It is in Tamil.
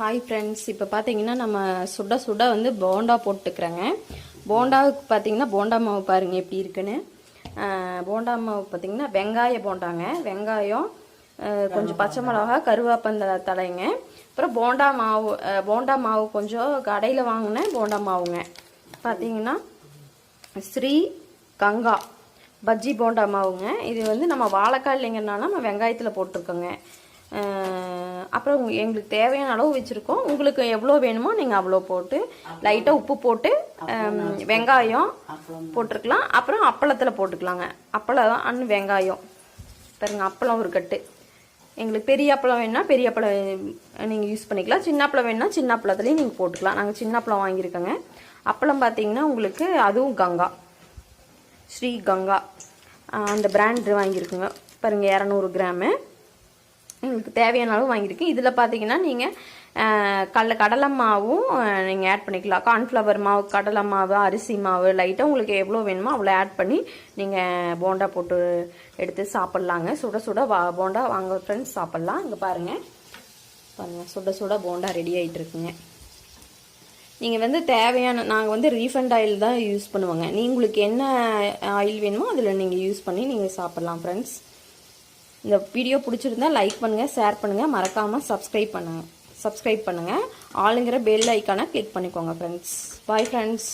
ஹாய் ஃப்ரெண்ட்ஸ், இப்போ பார்த்தீங்கன்னா நம்ம சுட சுட வந்து போண்டா போட்டுக்கிறேங்க. போண்டாவுக்கு பார்த்தீங்கன்னா போண்டா மாவு பாருங்கள் எப்படி இருக்குன்னு. போண்டா மாவு பார்த்தீங்கன்னா வெங்காய போண்டாங்க, வெங்காயம் கொஞ்சம் பச்சை மிளகா கருவேப்பந்தலை தலைங்க, அப்புறம் போண்டா மாவு கொஞ்சம் கடையில் வாங்கினேன் போண்டா மாவுங்க. பார்த்தீங்கன்னா ஸ்ரீ கங்கா பஜ்ஜி போண்டா மாவுங்க. இது வந்து நம்ம வாழைக்காய் இல்லைங்கனால நம்ம வெங்காயத்தில் போட்டிருக்கோங்க. அப்புறம் எங்களுக்கு தேவையான அளவு வச்சுருக்கோம். உங்களுக்கு எவ்வளோ வேணுமோ நீங்கள் அவ்வளோ போட்டு லைட்டாக உப்பு போட்டு வெங்காயம் போட்டிருக்கலாம். அப்புறம் அப்பளத்தில் போட்டுக்கலாங்க. அப்பளம் வெங்காயம் பாருங்க, அப்பளம் ஒரு கட்டு. எங்களுக்கு பெரிய அப்பளம் வேணுன்னா பெரிய அப்பளம் நீங்கள் யூஸ் பண்ணிக்கலாம். சின்ன அப்பளம் வேணுன்னா சின்ன அப்பளத்துலேயும் நீங்கள் போட்டுக்கலாம். நாங்கள் சின்ன அப்பளம் வாங்கியிருக்கோங்க. அப்பளம் பார்த்தீங்கன்னா உங்களுக்கு அதுவும் கங்கா, ஸ்ரீ கங்கா அந்த பிராண்டு வாங்கியிருக்குங்க. பாருங்கள் 200 கிராமு உங்களுக்கு தேவையான அளவு வாங்கியிருக்கேன். இதில் பார்த்தீங்கன்னா நீங்கள் கடலை மாவும் நீங்கள் ஆட் பண்ணிக்கலாம். கார்ன்ஃப்ளவர் மாவு, கடலை மாவு, அரிசி மாவு லைட்டாக உங்களுக்கு எவ்வளோ வேணுமோ அவ்வளோ ஆட் பண்ணி நீங்கள் போண்டா போட்டு எடுத்து சாப்பிட்லாங்க. சுட சுட போண்டா வாங்க ஃப்ரெண்ட்ஸ், சாப்பிட்லாம். இங்கே பாருங்கள் சுட சுட போண்டா ரெடி ஆகிட்டு இருக்குங்க. நீங்கள் வந்து தேவையான நாங்கள் வந்து ரீஃபண்ட் ஆயில் தான் யூஸ் பண்ணுவோங்க. உங்களுக்கு என்ன ஆயில் வேணுமோ அதில் நீங்கள் யூஸ் பண்ணி நீங்கள் சாப்பிட்லாம் ஃப்ரெண்ட்ஸ். இந்த வீடியோ பிடிச்சிருந்தா லைக் பண்ணுங்கள், ஷேர் பண்ணுங்கள், மறக்காமல் சப்ஸ்கிரைப் பண்ணுங்கள். ஆளுங்கிற பெல் ஐக்கானை கிளிக் பண்ணிக்கோங்க ஃப்ரெண்ட்ஸ். Bye friends.